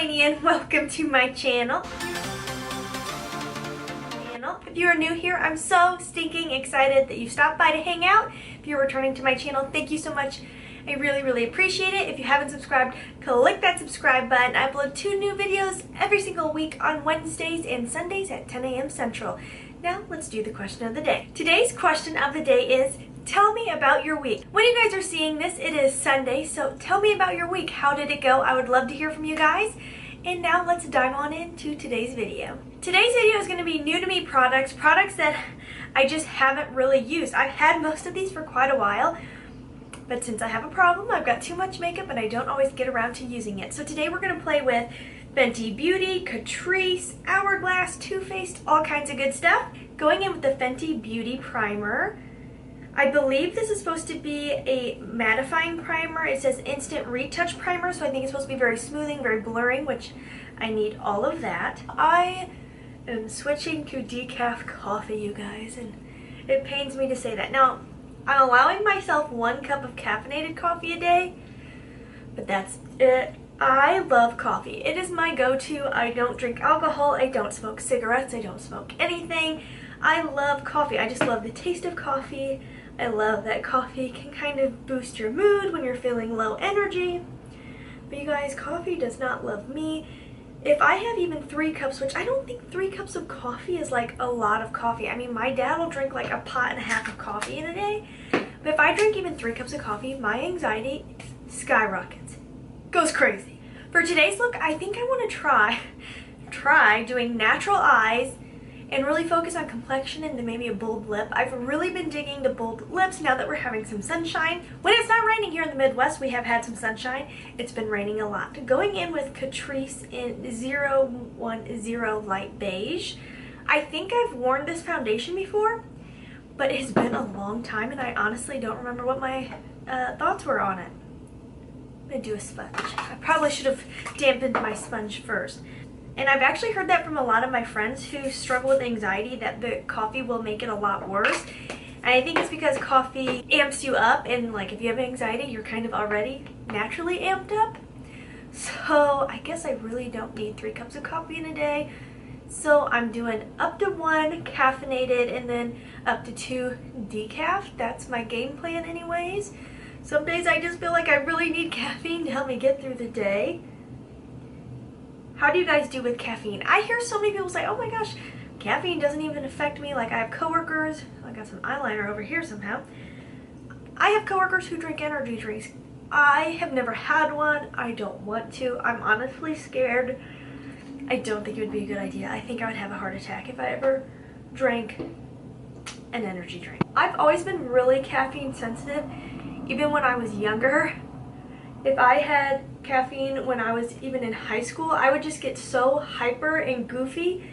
Lainey and welcome to my channel. If you are new here, I'm so stinking excited that you stopped by to hang out. If you're returning to my channel, thank you so much. I really appreciate it. If you haven't subscribed, click that subscribe button. I upload 2 new videos every single week on Wednesdays and Sundays at 10 a.m. Central. Now let's do the question of the day. Today's question of the day is, tell me about your week. When you guys are seeing this, it is Sunday, so tell me about your week. How did it go? I would love to hear from you guys. And now let's dive on into today's video. Today's video is going to be new to me products that I just haven't really used. I've had most of these for quite a while, but since I have a problem, I've got too much makeup and I don't always get around to using it. So today we're going to play with Fenty Beauty, Catrice, Hourglass, Too Faced, all kinds of good stuff. Going in with the Fenty Beauty Primer. I believe this is supposed to be a mattifying primer. It says instant retouch primer, so I think it's supposed to be very smoothing, very blurring, which I need all of that. I am switching to decaf coffee, you guys, and it pains me to say that. Now, I'm allowing myself 1 cup of caffeinated coffee a day, but that's it. I love coffee. It is my go-to. I don't drink alcohol. I don't smoke cigarettes. I don't smoke anything. I love coffee. I just love the taste of coffee. I love that coffee can kind of boost your mood when you're feeling low energy. But you guys, coffee does not love me. If I have even 3 cups, which I don't think 3 cups of coffee is like a lot of coffee. I mean, my dad will drink like a pot and a half of coffee in a day. But if I drink even 3 cups of coffee, my anxiety skyrockets. Goes crazy. For today's look, I think I want to try doing natural eyes and really focus on complexion and then maybe a bold lip. I've really been digging the bold lips now that we're having some sunshine. When it's not raining here in the Midwest, we have had some sunshine. It's been raining a lot. Going in with Catrice in 010 Light Beige. I think I've worn this foundation before, but it's been a long time and I honestly don't remember what my thoughts were on it. I'm gonna do a sponge. I probably should have dampened my sponge first. And I've actually heard that from a lot of my friends who struggle with anxiety, that the coffee will make it a lot worse. And I think it's because coffee amps you up, and like if you have anxiety, you're kind of already naturally amped up. So I guess I really don't need 3 cups of coffee in a day. So I'm doing up to 1 caffeinated and then up to 2 decaf. That's my game plan anyways. Some days I just feel like I really need caffeine to help me get through the day. How do you guys do with caffeine? I hear so many people say, oh my gosh, caffeine doesn't even affect me. Like I have coworkers, I got some eyeliner over here somehow. I have coworkers who drink energy drinks. I have never had one. I don't want to. I'm honestly scared. I don't think it would be a good idea. I think I would have a heart attack if I ever drank an energy drink. I've always been really caffeine sensitive, even when I was younger. If I had caffeine when I was even in high school, I would just get so hyper and goofy.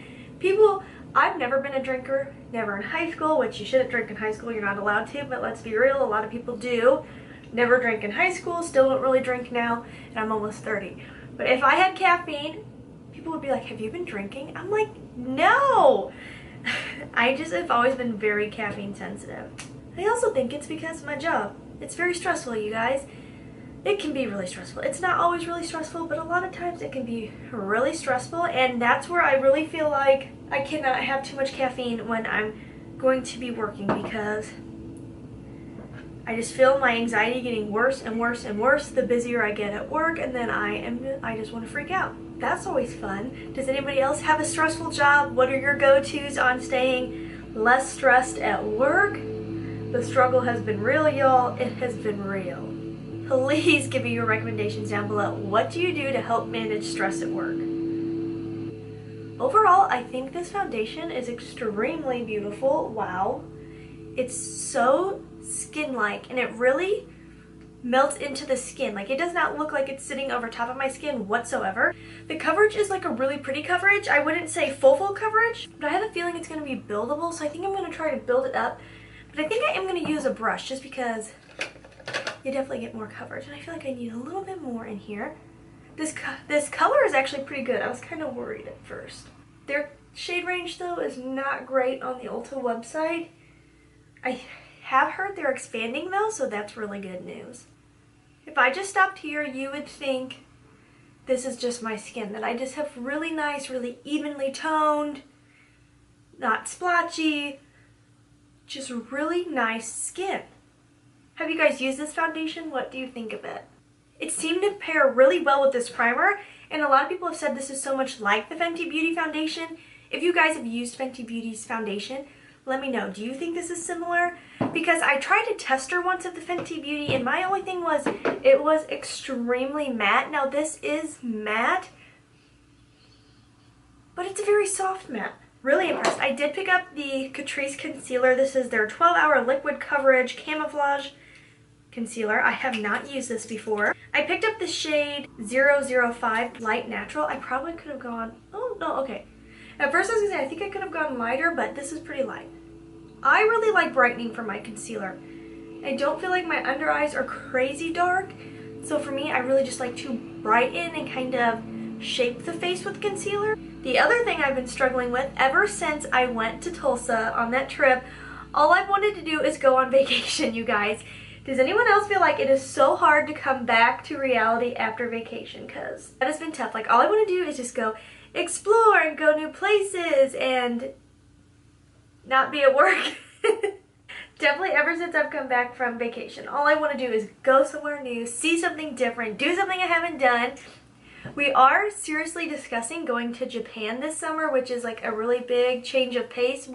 I've never been a drinker, never in high school, which you shouldn't drink in high school, you're not allowed to, but let's be real, a lot of people do. Never drank in high school, still don't really drink now, and I'm almost 30. But if I had caffeine, people would be like, have you been drinking? I'm like, no! I just have always been very caffeine sensitive. I also think it's because of my job. It's very stressful, you guys. It can be really stressful. It's not always really stressful, but a lot of times it can be really stressful, and that's where I really feel like I cannot have too much caffeine when I'm going to be working, because I just feel my anxiety getting worse and worse and worse the busier I get at work, and then I just want to freak out. That's always fun. Does anybody else have a stressful job? What are your go-tos on staying less stressed at work? The struggle has been real, y'all. It has been real. Please give me your recommendations down below. What do you do to help manage stress at work? Overall, I think this foundation is extremely beautiful. Wow. It's so skin-like and it really melts into the skin. Like, it does not look like it's sitting over top of my skin whatsoever. The coverage is like a really pretty coverage. I wouldn't say full coverage, but I have a feeling it's going to be buildable, so I think I'm going to try to build it up. But I think I am going to use a brush just because you definitely get more coverage, and I feel like I need a little bit more in here. This color is actually pretty good. I was kind of worried at first. Their shade range, though, is not great on the Ulta website. I have heard they're expanding, though, so that's really good news. If I just stopped here, you would think this is just my skin, that I just have really nice, really evenly toned, not splotchy, just really nice skin. Have you guys used this foundation? What do you think of it? It seemed to pair really well with this primer, and a lot of people have said this is so much like the Fenty Beauty foundation. If you guys have used Fenty Beauty's foundation, let me know. Do you think this is similar? Because I tried to test her once of the Fenty Beauty, and my only thing was it was extremely matte. Now this is matte, but it's a very soft matte. Really impressed. I did pick up the Catrice concealer. This is their 12-hour liquid coverage camouflage concealer. I have not used this before. I picked up the shade 005 Light Natural. I probably could have gone, oh no, okay. At first I was gonna say I think I could have gone lighter, but this is pretty light. I really like brightening for my concealer. I don't feel like my under eyes are crazy dark, so for me I really just like to brighten and kind of shape the face with concealer. The other thing I've been struggling with ever since I went to Tulsa on that trip, all I've wanted to do is go on vacation, you guys. Does anyone else feel like it is so hard to come back to reality after vacation? Because that has been tough. Like, all I want to do is just go explore and go new places and not be at work. Definitely ever since I've come back from vacation, all I want to do is go somewhere new, see something different, do something I haven't done. We are seriously discussing going to Japan this summer, which is like a really big change of pace.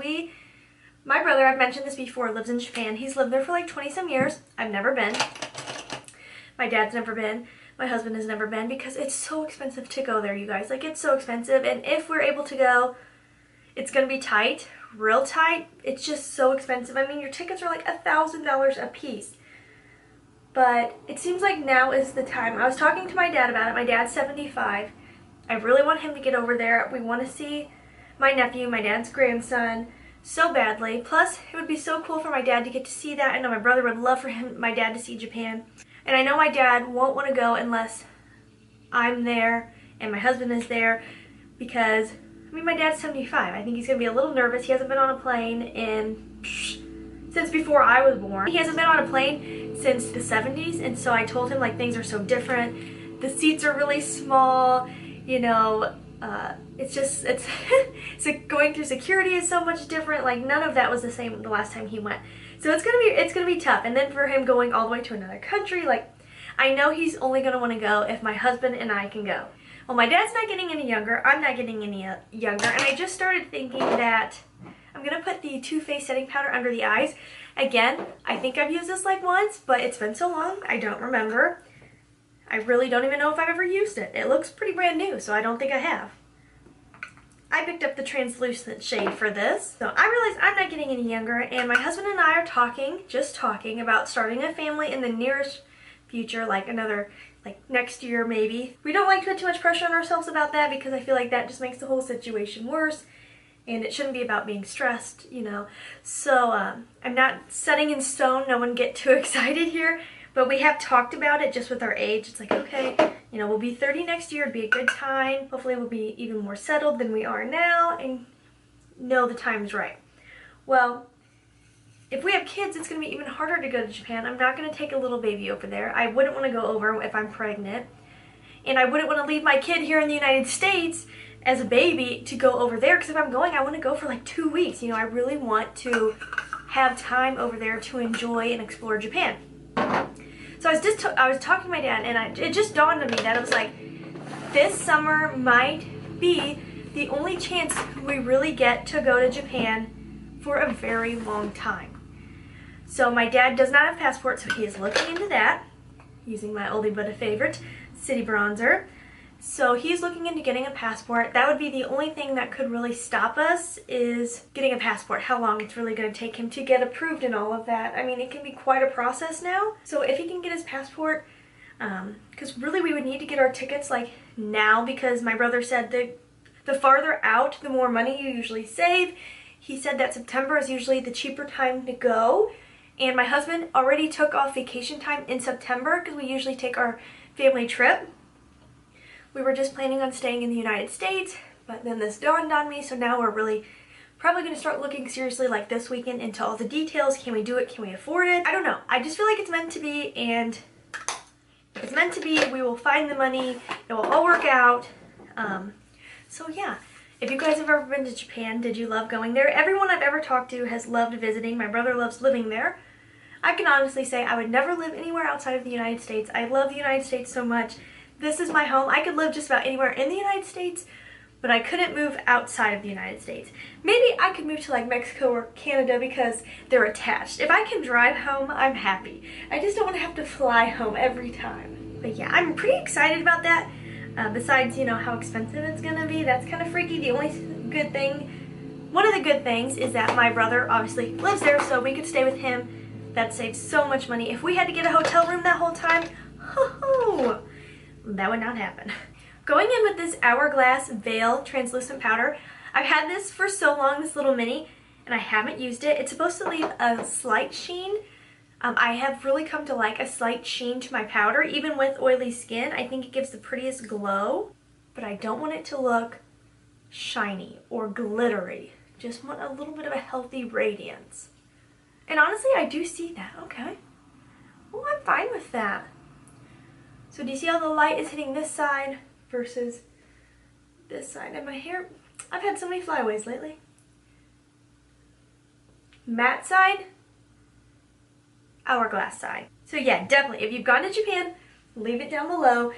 My brother, I've mentioned this before, lives in Japan. He's lived there for like 20 some years. I've never been. My dad's never been. My husband has never been because it's so expensive to go there, you guys. Like, it's so expensive. And if we're able to go, it's going to be tight, real tight. It's just so expensive. I mean, your tickets are like $1,000 a piece. But it seems like now is the time. I was talking to my dad about it. My dad's 75. I really want him to get over there. We want to see my nephew, my dad's grandson, so badly. Plus, it would be so cool for my dad to get to see that. I know my brother would love for my dad to see Japan. And I know my dad won't want to go unless I'm there and my husband is there because, I mean, my dad's 75. I think he's going to be a little nervous. He hasn't been on a plane since before I was born. He hasn't been on a plane since the 70s, and so I told him, like, things are so different. The seats are really small, you know, so going through security is so much different. Like, none of that was the same the last time he went. So it's gonna be tough. And then for him going all the way to another country, like, I know he's only gonna want to go if my husband and I can go. Well, my dad's not getting any younger. I'm not getting any younger. And I just started thinking that I'm gonna put the Too Faced setting powder under the eyes. Again, I think I've used this like once, but it's been so long, I don't remember. I really don't even know if I've ever used it. It looks pretty brand new, so I don't think I have. I picked up the translucent shade for this. So I realized I'm not getting any younger, and my husband and I are just talking about starting a family in the nearest future, like next year maybe. We don't like to put too much pressure on ourselves about that because I feel like that just makes the whole situation worse, and it shouldn't be about being stressed, you know. So I'm not setting in stone, no one get too excited here, but we have talked about it just with our age. It's like, okay, you know, we'll be 30 next year, it'd be a good time. Hopefully we'll be even more settled than we are now and know the time's right. Well, if we have kids, it's going to be even harder to go to Japan. I'm not going to take a little baby over there. I wouldn't want to go over if I'm pregnant. And I wouldn't want to leave my kid here in the United States as a baby to go over there, because if I'm going, I want to go for like 2 weeks. You know, I really want to have time over there to enjoy and explore Japan. So I was talking to my dad, and it just dawned on me that it was like, this summer might be the only chance we really get to go to Japan for a very long time. So my dad does not have a passport, so he is looking into that, using my oldie but a favorite, City Bronzer. So he's looking into getting a passport. That would be the only thing that could really stop us, is getting a passport. How long it's really going to take him to get approved and all of that. I mean, it can be quite a process now. So if he can get his passport, because really we would need to get our tickets like now, because my brother said the farther out, the more money you usually save. He said that September is usually the cheaper time to go. And my husband already took off vacation time in September because we usually take our family trip. We were just planning on staying in the United States, but then this dawned on me, so now we're really probably going to start looking seriously like this weekend into all the details. Can we do it? Can we afford it? I don't know. I just feel like it's meant to be, and If it's meant to be, we will find the money. It will all work out. So yeah, if you guys have ever been to Japan, did you love going there? Everyone I've ever talked to has loved visiting. My brother loves living there. I can honestly say I would never live anywhere outside of the United States. I love the United States so much. This is my home. I could live just about anywhere in the United States, but I couldn't move outside of the United States. Maybe I could move to like Mexico or Canada because they're attached. If I can drive home, I'm happy. I just don't want to have to fly home every time. But yeah, I'm pretty excited about that. Besides, you know, how expensive it's gonna be, that's kind of freaky. The only good thing, one of the good things is that my brother obviously lives there, so we could stay with him. That saves so much money. If we had to get a hotel room that whole time, that would not happen. Going in with this Hourglass Veil Translucent Powder, I've had this for so long, this little mini, and I haven't used it. It's supposed to leave a slight sheen. I have really come to like a slight sheen to my powder, even with oily skin. I think it gives the prettiest glow, but I don't want it to look shiny or glittery. Just want a little bit of a healthy radiance. And honestly, I do see that. Okay. Well, I'm fine with that. So do you see how the light is hitting this side versus this side? And my hair, I've had so many flyaways lately. Matte side, Hourglass side. So yeah, definitely, if you've gone to Japan, leave it down below.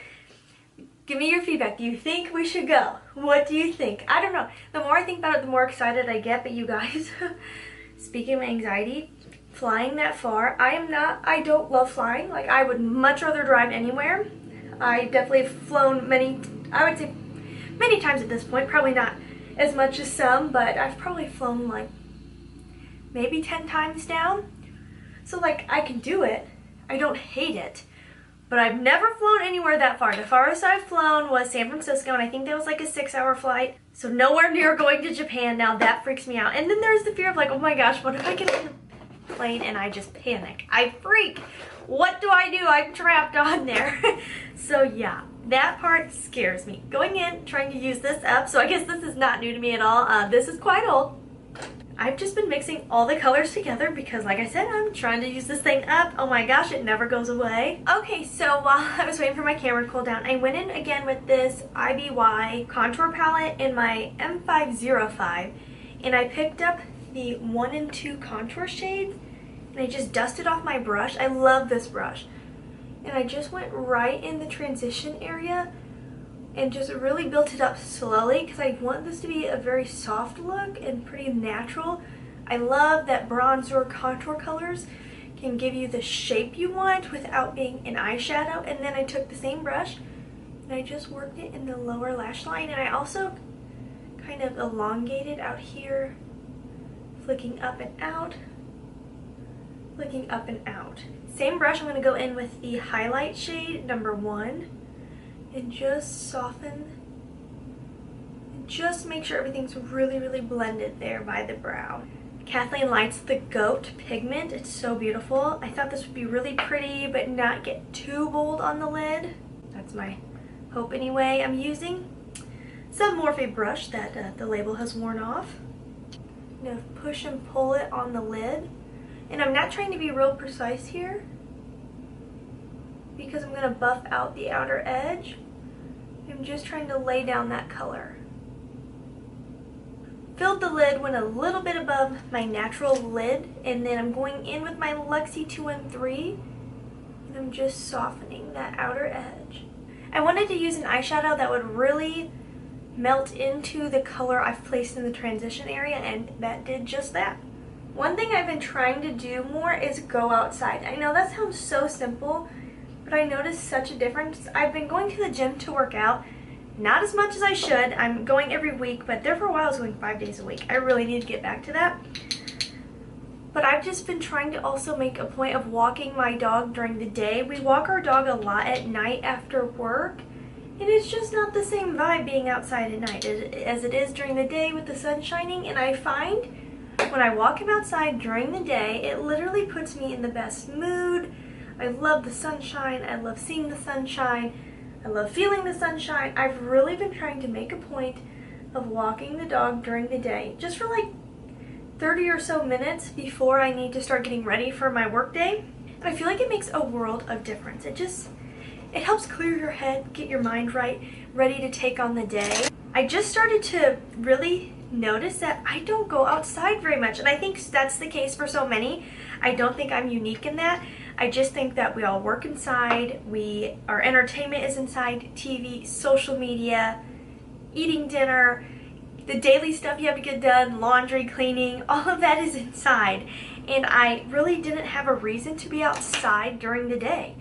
Give me your feedback. Do you think we should go? What do you think? I don't know. The more I think about it, the more excited I get. But you guys, speaking of anxiety, flying that far, I don't love flying. Like, I would much rather drive anywhere. I definitely have flown I would say many times at this point, probably not as much as some, but I've probably flown like maybe 10 times now. So like, I can do it. I don't hate it, but I've never flown anywhere that far. The farthest I've flown was San Francisco, and I think that was like a 6-hour flight. So nowhere near going to Japan. Now that freaks me out. And then there's the fear of like, oh my gosh, what if I get on the plane and I just panic? I freak. What do? I'm trapped on there. So yeah, that part scares me. Going in, trying to use this up. So I guess this is not new to me at all. This is quite old. I've just been mixing all the colors together because, like I said, I'm trying to use this thing up. Oh my gosh, it never goes away. Okay, so while I was waiting for my camera to cool down, I went in again with this IBY contour palette in my M505, and I picked up the 1 and 2 contour shades, and I just dusted off my brush. I love this brush. And I just went right in the transition area and just really built it up slowly because I want this to be a very soft look and pretty natural. I love that bronzer contour colors can give you the shape you want without being an eyeshadow. And then I took the same brush and I just worked it in the lower lash line, and I also kind of elongated out here, flicking up and out, flicking up and out. Same brush, I'm going to go in with the highlight shade number 1 and just soften and just make sure everything's really, really blended there by the brow. Kathleen Light's the Goat pigment. It's so beautiful. I thought this would be really pretty but not get too bold on the lid. That's my hope anyway. I'm using some Morphe brush that the label has worn off. I'm going to push and pull it on the lid. And I'm not trying to be real precise here because I'm going to buff out the outer edge. I'm just trying to lay down that color. Filled the lid, went a little bit above my natural lid, and then I'm going in with my Luxie 213, and I'm just softening that outer edge. I wanted to use an eyeshadow that would really melt into the color I've placed in the transition area, and that did just that. One thing I've been trying to do more is go outside. I know that sounds so simple, but I noticed such a difference. I've been going to the gym to work out, not as much as I should. I'm going every week, but there for a while I was going 5 days a week. I really need to get back to that. But I've just been trying to also make a point of walking my dog during the day. We walk our dog a lot at night after work, and it's just not the same vibe being outside at night as it is during the day with the sun shining. And I find when I walk him outside during the day, it literally puts me in the best mood. I love the sunshine. I love seeing the sunshine. I love feeling the sunshine. I've really been trying to make a point of walking the dog during the day, just for like 30 or so minutes before I need to start getting ready for my work day. And I feel like it makes a world of difference. It helps clear your head, get your mind right, ready to take on the day. I just started to really notice that I don't go outside very much, and I think that's the case for so many. I don't think I'm unique in that. I just think that we all work inside, our entertainment is inside, TV, social media, eating dinner, the daily stuff you have to get done, laundry, cleaning, all of that is inside. And I really didn't have a reason to be outside during the day,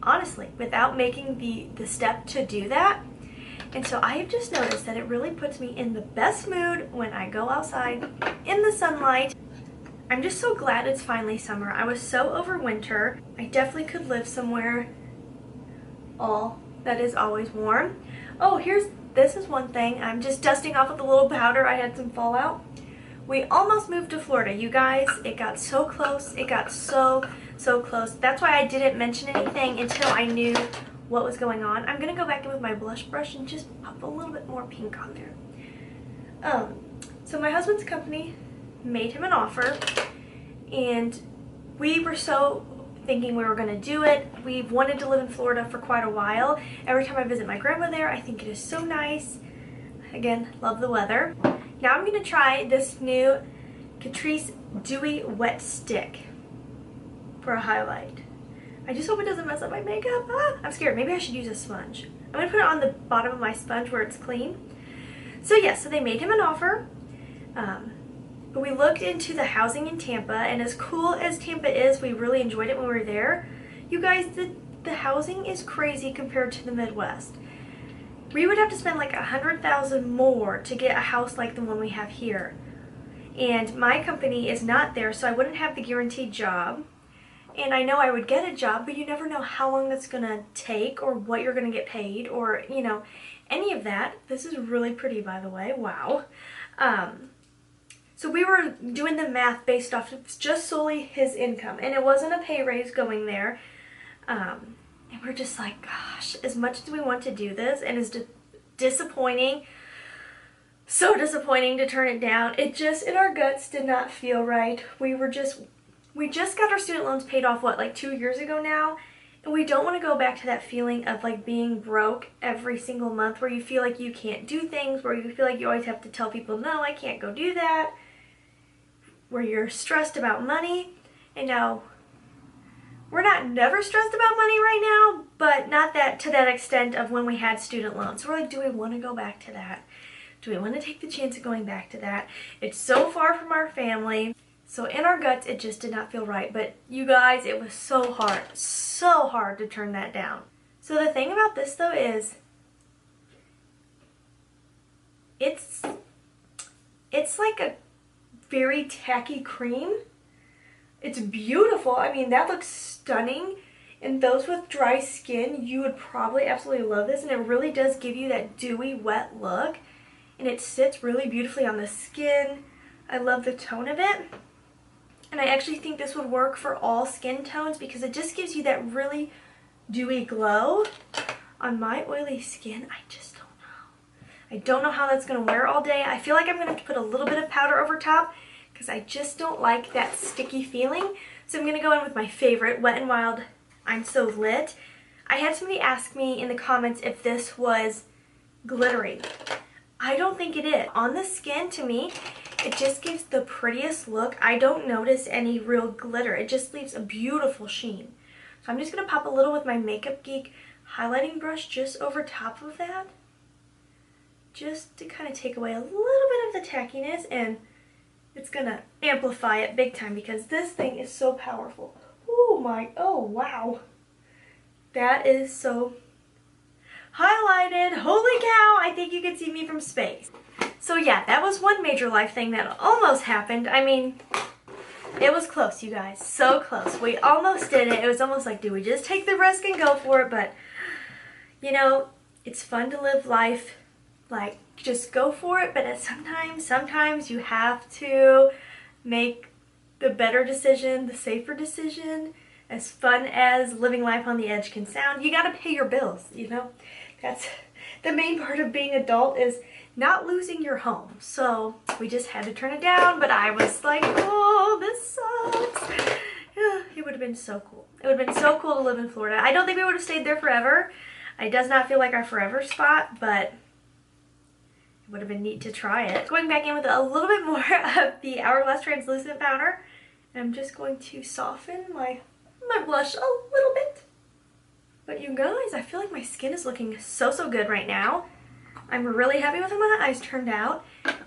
honestly, without making the step to do that. And so I have just noticed that it really puts me in the best mood when I go outside in the sunlight. I'm just so glad it's finally summer. I was so over winter. I definitely could live somewhere that is always warm. Oh, this is one thing. I'm just dusting off with a little powder. I had some fallout. We almost moved to Florida, you guys. It got so close. It got so close. That's why I didn't mention anything until I knew what was going on. I'm gonna go back in with my blush brush and just pop a little bit more pink on there. So my husband's company made him an offer, and we were so thinking we were gonna do it. We've wanted to live in Florida for quite a while. Every time I visit my grandma there, I think it is so nice. Again, love the weather. Now I'm gonna try this new Catrice Dewy Wet Stick for a highlight. I just hope it doesn't mess up my makeup. I'm scared. Maybe I should use a sponge. I'm going to put it on the bottom of my sponge where it's clean. So yes, so they made him an offer. But we looked into the housing in Tampa, and as cool as Tampa is, we really enjoyed it when we were there. You guys, the housing is crazy compared to the Midwest. We would have to spend like $100,000 more to get a house like the one we have here. And my company is not there, so I wouldn't have the guaranteed job. And I know I would get a job, but you never know how long it's gonna take or what you're gonna get paid or, you know, any of that. This is really pretty, by the way. Wow. So we were doing the math based off of just solely his income, and it wasn't a pay raise going there. And we're just like, gosh, as much as we want to do this, and it's disappointing, so disappointing to turn it down. It just, in our guts, did not feel right. We just got our student loans paid off, what, like 2 years ago now? And we don't want to go back to that feeling of like being broke every single month, where you feel like you can't do things, where you feel like you always have to tell people, no, I can't go do that, where you're stressed about money. And now, we're not never stressed about money right now, but not that to that extent of when we had student loans. So we're like, do we want to go back to that? Do we want to take the chance of going back to that? It's so far from our family. So in our guts, it just did not feel right. But you guys, it was so hard to turn that down. So the thing about this though is, it's like a very tacky cream. It's beautiful. I mean, that looks stunning. And those with dry skin, you would probably absolutely love this. And it really does give you that dewy, wet look. And it sits really beautifully on the skin. I love the tone of it. And I actually think this would work for all skin tones because it just gives you that really dewy glow. On my oily skin, I just don't know. I don't know how that's going to wear all day. I feel like I'm going to have to put a little bit of powder over top because I just don't like that sticky feeling. So I'm going to go in with my favorite, Wet n Wild I'm So Lit. I had somebody ask me in the comments if this was glittery. I don't think it is. On the skin, to me, it just gives the prettiest look. I don't notice any real glitter. It just leaves a beautiful sheen. So I'm just going to pop a little with my Makeup Geek highlighting brush just over top of that. Just to kind of take away a little bit of the tackiness, and it's going to amplify it big time because this thing is so powerful. Oh wow. That is so highlighted. Holy cow, I think you can see me from space. So yeah, that was one major life thing that almost happened. I mean, it was close, you guys. So close. We almost did it. It was almost like, do we just take the risk and go for it? But, you know, it's fun to live life. Like, just go for it. But sometimes you have to make the better decision, the safer decision. As fun as living life on the edge can sound, you gotta pay your bills, you know? That's the main part of being adult, is not losing your home. So we just had to turn it down, but I was like, oh, this sucks. It would have been so cool. It would have been so cool to live in Florida. I don't think we would have stayed there forever. It does not feel like our forever spot, but it would have been neat to try it. Going back in with a little bit more of the Hourglass Translucent Powder. And I'm just going to soften my blush a little bit. But you guys, I feel like my skin is looking so good right now. I'm really happy with how my eyes turned out.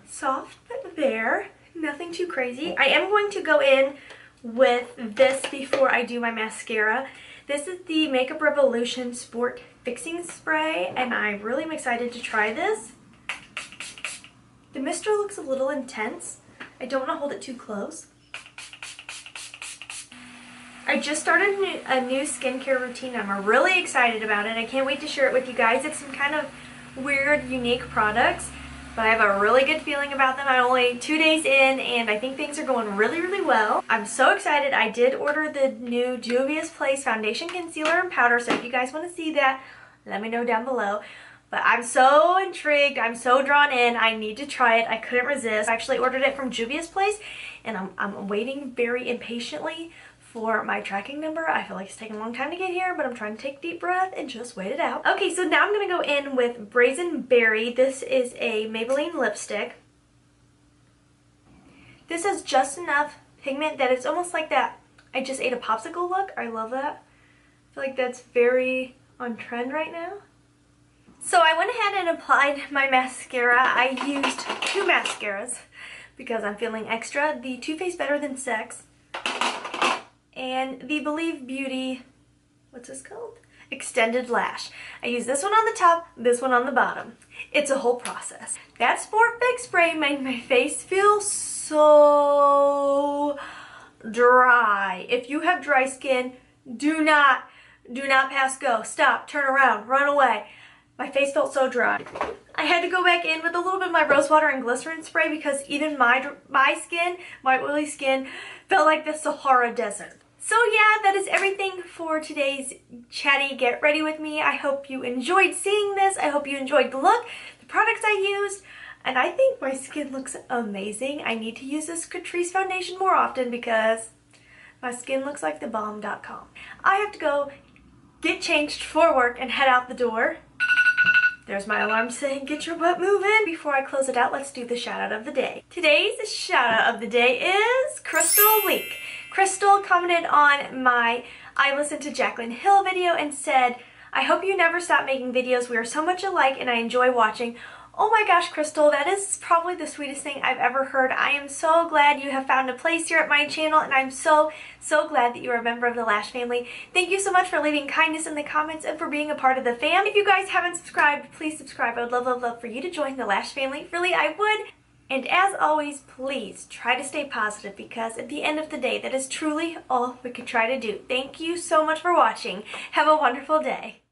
Soft but bare. Nothing too crazy. I am going to go in with this before I do my mascara. This is the Makeup Revolution Sport Fixing Spray, and I really am excited to try this. The mister looks a little intense. I don't want to hold it too close. I just started a new skincare routine. I'm really excited about it. I can't wait to share it with you guys. It's some kind of weird, unique products, but I have a really good feeling about them. I'm only 2 days in, and I think things are going really well. I'm so excited. I did order the new Juvia's Place Foundation, Concealer, and Powder, so if you guys want to see that, let me know down below. But I'm so intrigued. I'm so drawn in. I need to try it. I couldn't resist. I actually ordered it from Juvia's Place, and I'm waiting very impatiently for my tracking number. I feel like it's taking a long time to get here, but I'm trying to take a deep breath and just wait it out. Okay, so now I'm going to go in with Brazen Berry. This is a Maybelline lipstick. This has just enough pigment that it's almost like that I just ate a popsicle look. I love that. I feel like that's very on trend right now. So I went ahead and applied my mascara. I used 2 mascaras because I'm feeling extra. The Too Faced Better Than Sex and the Believe Beauty, what's this called? Extended Lash. I use this one on the top, this one on the bottom. It's a whole process. That Sport Fix spray made my face feel so dry. If you have dry skin, do not pass go. Stop, turn around, run away. My face felt so dry. I had to go back in with a little bit of my rose water and glycerin spray because even my skin, my oily skin, felt like the Sahara Desert. So yeah, that is everything for today's Chatty Get Ready With Me. I hope you enjoyed seeing this. I hope you enjoyed the look, the products I used, and I think my skin looks amazing. I need to use this Catrice foundation more often because my skin looks like the bomb.com. I have to go get changed for work and head out the door. There's my alarm saying, get your butt moving. Before I close it out, let's do the shout out of the day. Today's shout out of the day is Crystal Leak. Crystal commented on my I Listened to Jaclyn Hill video and said, I hope you never stop making videos. We are so much alike and I enjoy watching. Oh my gosh, Crystal, that is probably the sweetest thing I've ever heard. I am so glad you have found a place here at my channel, and I'm so glad that you are a member of the Lash family. Thank you so much for leaving kindness in the comments and for being a part of the fam. If you guys haven't subscribed, please subscribe. I would love for you to join the Lash family. Really, I would. And as always, please try to stay positive because at the end of the day, that is truly all we can try to do. Thank you so much for watching. Have a wonderful day.